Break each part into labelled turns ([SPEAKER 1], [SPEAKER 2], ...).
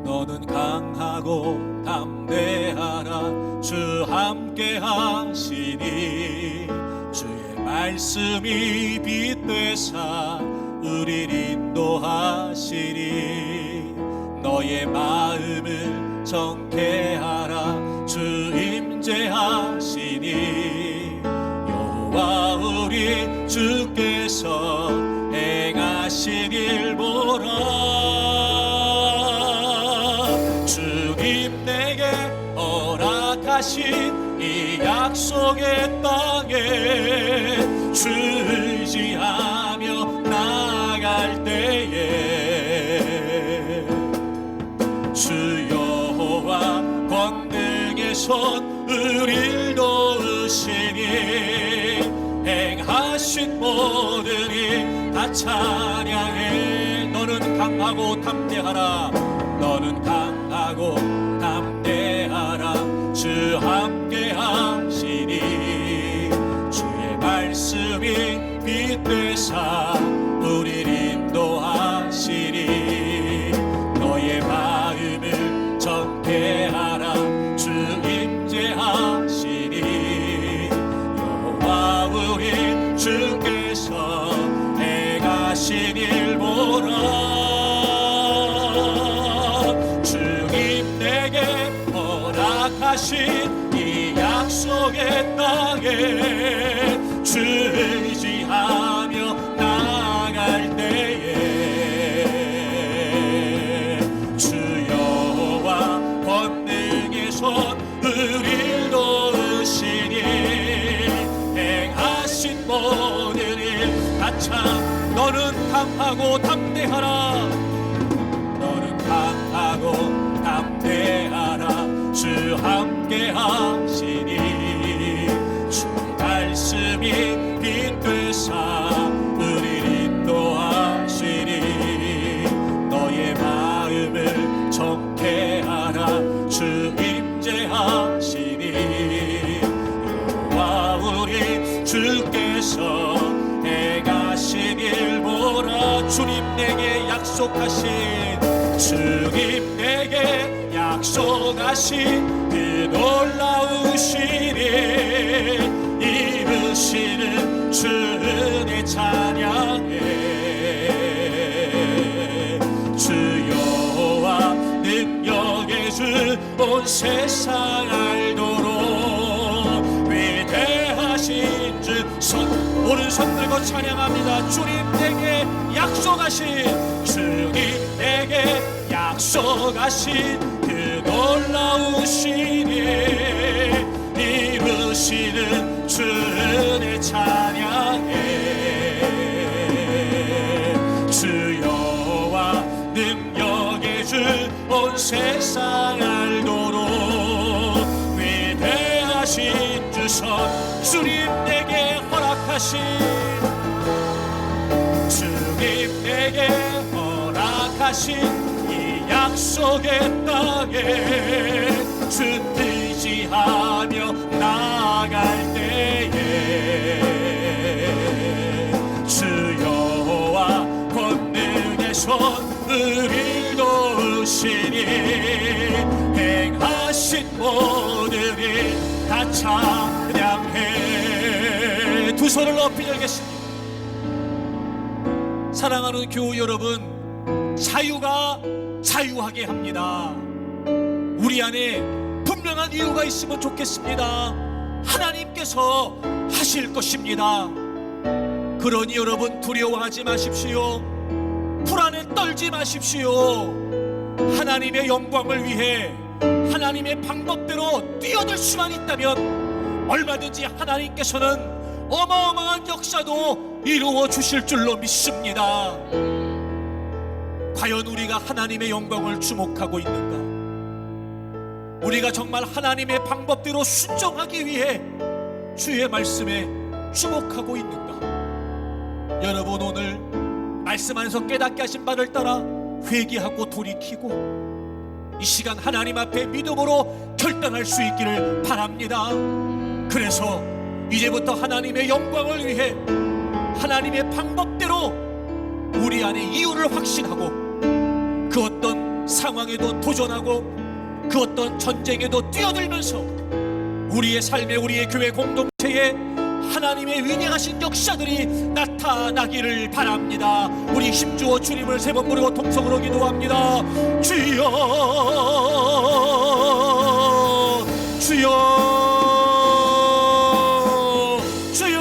[SPEAKER 1] 너는 강하고 담대하라. 주 함께 하시니 주의 말씀이 빛되사 우릴 인도하시니 너의 마음을 정케하라. 주 임재하시니 여호와 우리 주께서 행하신 일 보라. 주님 내게 허락하신 이 약속의 땅에 주 의지하며 나아갈 때에 주 여호와 권능의 손 우릴 도우시니 행하신 모든 일 다 찬양해. 너는 강하고 담대하라. 너는 강하고 담대하라. 주 함께 하시니 주의 말씀이 빛되사 우릴 인도하시니 너의 마음을 정케하라. 주 임재하시니 여호와 우리 주께서 행하신 일 보라. 주님 내게 허락하신 이 약속의 땅에 주 의지하며 나아갈 때에 주 여호와 권능의 손 우릴 도우시니 행하신 모든 일 다 참. 너는 강하고 담대하라. 너는 강하고 담대하라. 주 함께 하시니 주의 말씀이 빛되사 우릴 인도하시니 너의 마음을 정케하라. 주 임재하시니 여호와 우리 주께서 행하신 일 보라. 주님 내게 약속하신 주님 내게 약속하신 그 놀라우신 일 이루시는 주 은혜 찬양해. 주 여호와 능력의 주 온 세상 알도록 위대하신 주 오른손 들고 찬양합니다. 주님 내게 약속하신 주님 내게 약속하신 그 놀라우신 일 이루시는 주 은혜 찬양해. 주 여호와 능력의 주 온 세상 알도록 위대하신 주 손 주님 내게 허락하신 주님 내게 허락하신 이 약속의 땅에 주 의지하며 나아갈 때에 주 여호와 권능의 손 우릴 도우시니 행하신 모든 일 다 찬양해. 두 손을 높이 들겠습니다. 사랑하는 교우 여러분, 자유가 자유하게 합니다. 우리 안에 분명한 이유가 있으면 좋겠습니다. 하나님께서 하실 것입니다. 그러니 여러분 두려워하지 마십시오. 불안에 떨지 마십시오. 하나님의 영광을 위해 하나님의 방법대로 뛰어들 수만 있다면 얼마든지 하나님께서는 어마어마한 역사도 이루어 주실 줄로 믿습니다. 과연 우리가 하나님의 영광을 주목하고 있는가? 우리가 정말 하나님의 방법대로 순종하기 위해 주의 말씀에 주목하고 있는가? 여러분 오늘 말씀 안에서 깨닫게 하신 바를 따라 회개하고 돌이키고 이 시간 하나님 앞에 믿음으로 결단할 수 있기를 바랍니다. 그래서 이제부터 하나님의 영광을 위해 하나님의 방법대로 우리 안에 이유를 확신하고 그 어떤 상황에도 도전하고 그 어떤 전쟁에도 뛰어들면서 우리의 삶에, 우리의 교회 공동체에 하나님의 위대하신 역사들이 나타나기를 바랍니다. 우리 힘주어 주님을 세 번 부르고 통성으로 기도합니다. 주여, 주여, 주여.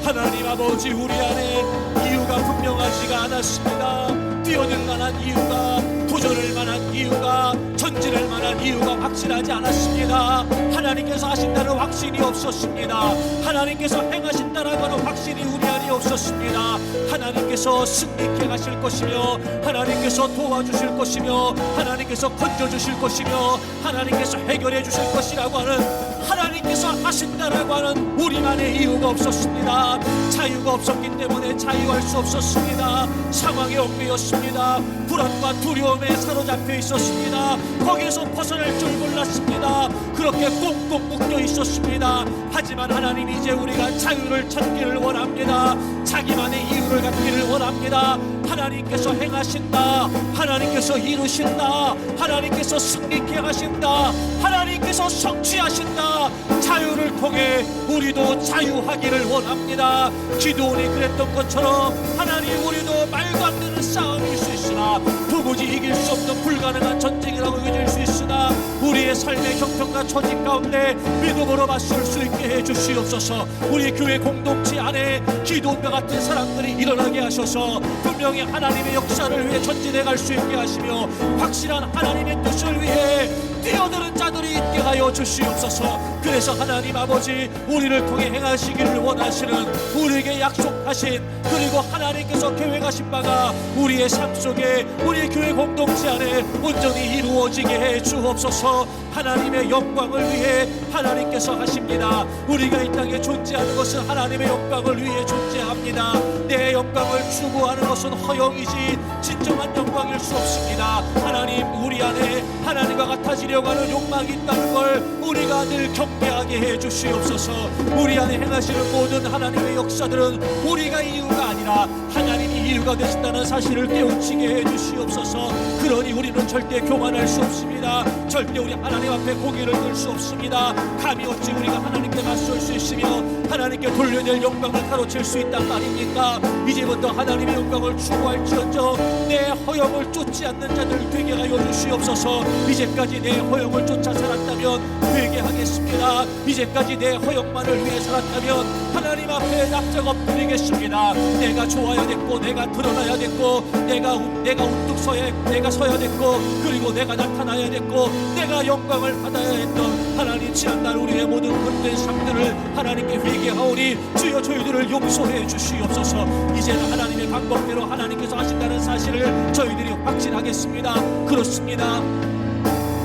[SPEAKER 1] 하나님 아버지, 우리 안에 이유가 분명하지가 않았습니다. 뛰어들 만한 이유가, 도전할 만한 이유가, 전진할 만한 이유가 확실하지 않았습니다. 하나님께서 하신다는 확신이 없었습니다. 하나님께서 행하신다는 확신이 우리 안에 없었습니다. 하나님께서 승리케 하실 것이며, 하나님께서 도와주실 것이며, 하나님께서 건져주실 것이며, 하나님께서 해결해 주실 것이라고 하는, 하나님께서 하신다라고 하는 우리만의 이유가 없었습니다. 자유가 없었기 때문에 자유할 수 없었습니다. 상황에 얽매였습니다. 불안과 두려움에 사로잡혀 있었습니다. 거기에서 벗어날 줄 몰랐습니다. 그렇게 꽁꽁 묶여 있었습니다. 하지만 하나님, 이제 우리가 자유를 찾기를 원합니다. 자기만의 이유를 갖기를 원합니다. 하나님께서 행하신다, 하나님께서 이루신다, 하나님께서 승리케 하신다, 하나님께서 성취하신다. 자유를 통해 우리도 자유하기를 원합니다. 기도원이 그랬던 것처럼 하나님, 우리도 말도 안 되는 싸움일 수 있으나, 도무지 이길 수 없는 불가능한 전쟁이라고 여겨질 수 있으나, 우리의 삶의 형편과 처지 가운데 믿음으로 맞설 수 있게 해주시옵소서. 우리 교회 공동체 안에 기도원과 같은 사람들이 일어나게 하셔서 분명히 하나님의 역사를 위해 전진해 갈 수 있게 하시며, 확실한 하나님의 뜻을 위해 뛰어드는 자들이 있게 하여 주시옵소서. 그래서 하나님 아버지, 우리를 통해 행하시기를 원하시는, 우리에게 약속하신, 그리고 하나님께서 계획하신 바가 우리의 삶 속에, 우리 교회 공동체 안에 온전히 이루어지게 해 주옵소서. 하나님의 영광을 위해 하나님께서 하십니다. 우리가 이 땅에 존재하는 것은 하나님의 영광을 위해 존재합니다. 내 영광을 추구하는 것은 허영이지 진정한 영광일 수 없습니다. 하나님, 우리 안에 하나님과 같아지려고 하는 욕망이 있다는 걸 우리가 늘 경계하게 해 주시옵소서. 우리 안에 행하시는 모든 하나님의 역사들은 우리가 이유가 아니라 하나님이 이유가 되신다는 사실을 깨우치게 해 주시옵소서. 그러니 우리는 절대 교만할 수 없습니다. 절대 우리 하나님 앞에 고개를 들 수 없습니다. 감히 어찌 우리가 하나님께 맞설 수 있으며 하나님께 돌려낼 영광을 가로챌 수 있단 말입니까? 이제부터 하나님의 영광을 추구할지언정 내 허영을 쫓지 않는 자들 되게 하여 주시옵소서. 이제까지 내 허영을 쫓아 살았다면 되게 하겠습니다. 이제까지 내 허영만을 위해 살았다면 하나님 앞에 납작 엎드리겠습니다. 내가 좋아야 됐고, 내가 드러나야 됐고, 내가 우뚝 서야 됐고, 그리고 내가 나타나야 됐고, 내가 영광을 받아야 했던 하나님, 지난날 우리의 모든 헛된 삶들을 하나님께 회개하오니 주여 저희들을 용서해 주시옵소서. 이제는 하나님의 방법대로 하나님께서 하신다는 사실을 저희들이 확신하겠습니다. 그렇습니다.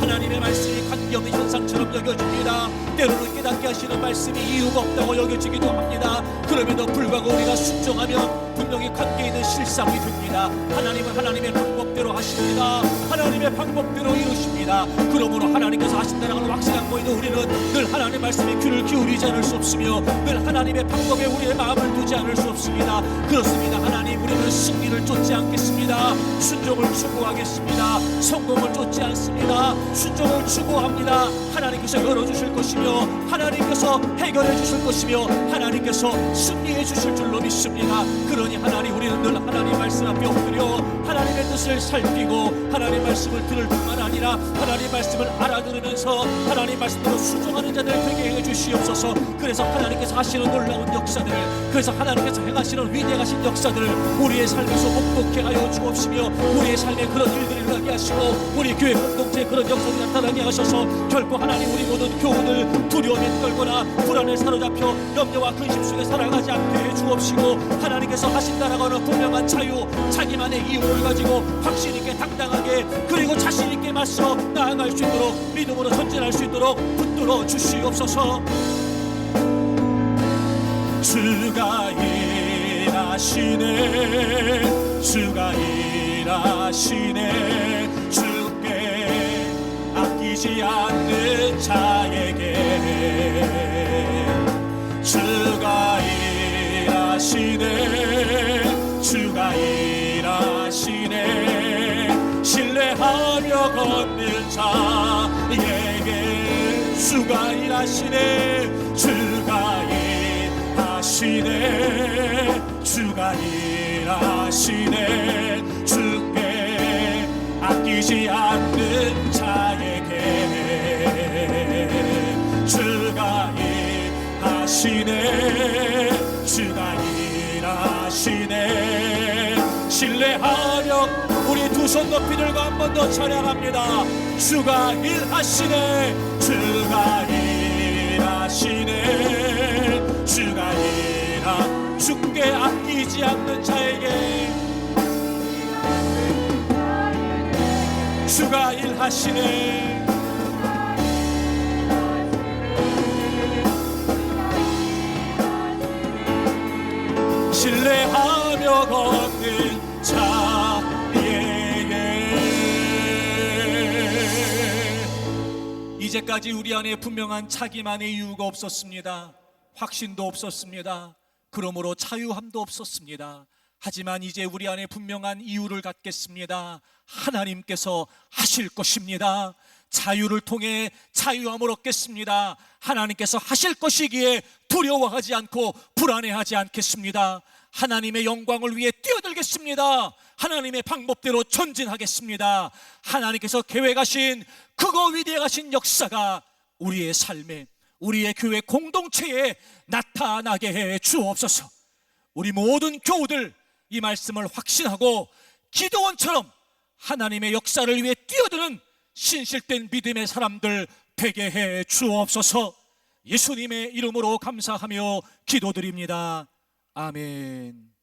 [SPEAKER 1] 하나님의 말씀이 관계없는 현상처럼 여겨집니다. 때로는 깨닫게 하시는 말씀이 이유가 없다고 여겨지기도 합니다. 그럼에도 불구하고 우리가 순종하면 분명히 관계 있는 실상이 됩니다. 하나님은 하나님의 방법대로 하십니다. 하나님의 방법대로 이루십니다. 그러므로 하나님께서 하신다는 확신한 거에도 우리는 늘 하나님의 말씀에 귀를 기울이지 않을 수 없으며 늘 하나님의 방법에 우리의 마음을 두지 않을 수 없습니다. 그렇습니다. 하나님, 우리는 승리를 쫓지 않겠습니다. 순종을 추구하겠습니다. 성공을 쫓지 않습니다. 순종을 추구합니다. 하나님께서 열어주실 것이며 하나님께서 해결해 주실 것이며 하나님께서 승리해 주실 줄로 믿습니다. 그러니 하나님, 우리는 늘 하나님 말씀 앞에 엎드려 하나님의 뜻을 살피고 하나님 말씀을 들을 뿐만 아니라 하나님 말씀을 알아들으면서 하나님 말씀으로 순종하는 자들 되게 해 주시옵소서. 그래서 하나님께서 하시는 놀라운 역사들, 그래서 하나님께서 행하시는 위대하신 역사들을 우리의 삶에서 복독해 하여 주옵시며 우리의 삶에 그런 일들이 일어나게 하시고 우리 교회 공동체에 그런 역사들이 나타나게 하셔서 결코 하나님, 우리 모든 교우들 두려움에 떨거나 불안에 사로잡혀 염려와 근심 속에 살아가지 않게 해 주옵시고 하나님께서 하신다라고 하는 분명한 자유, 자기만의 이유를 가지고 확신 있게 당당하게 그리고 자신 있게 맞서 나아갈 수 있도록 믿음으로 전진할 수 있도록 붙들어 주시옵소서. 주가 일하시네, 주가 일하시네, 주께 아끼지 않는 자에게 주가 일하시네, 주가 일하시네, 걷는 자에게 주가 일하시네. 주가 일하시네. 주가 일하시네. 주께 아끼지 않는 자에게 주가 일하시네. 주가 일하시네. 신뢰하며 우리 두 손 높이 들고 한 번 더 찬양합니다. 주가 일하시네. 주가 일하시네. 주가 일하 주께 아끼지 않는 자에게 주가 일하시네. 신뢰하며 걷는 자에게 이제까지 우리 안에 분명한 자기만의 이유가 없었습니다. 확신도 없었습니다. 그러므로 자유함도 없었습니다. 하지만 이제 우리 안에 분명한 이유를 갖겠습니다. 하나님께서 하실 것입니다. 자유를 통해 자유함을 얻겠습니다. 하나님께서 하실 것이기에 두려워하지 않고 불안해하지 않겠습니다. 하나님의 영광을 위해 뛰어들겠습니다. 하나님의 방법대로 전진하겠습니다. 하나님께서 계획하신 그거 위대하신 역사가 우리의 삶에, 우리의 교회 공동체에 나타나게 해 주옵소서. 우리 모든 교우들 이 말씀을 확신하고 기도원처럼 하나님의 역사를 위해 뛰어드는 신실된 믿음의 사람들 되게 해 주옵소서. 예수님의 이름으로 감사하며 기도드립니다. 아멘.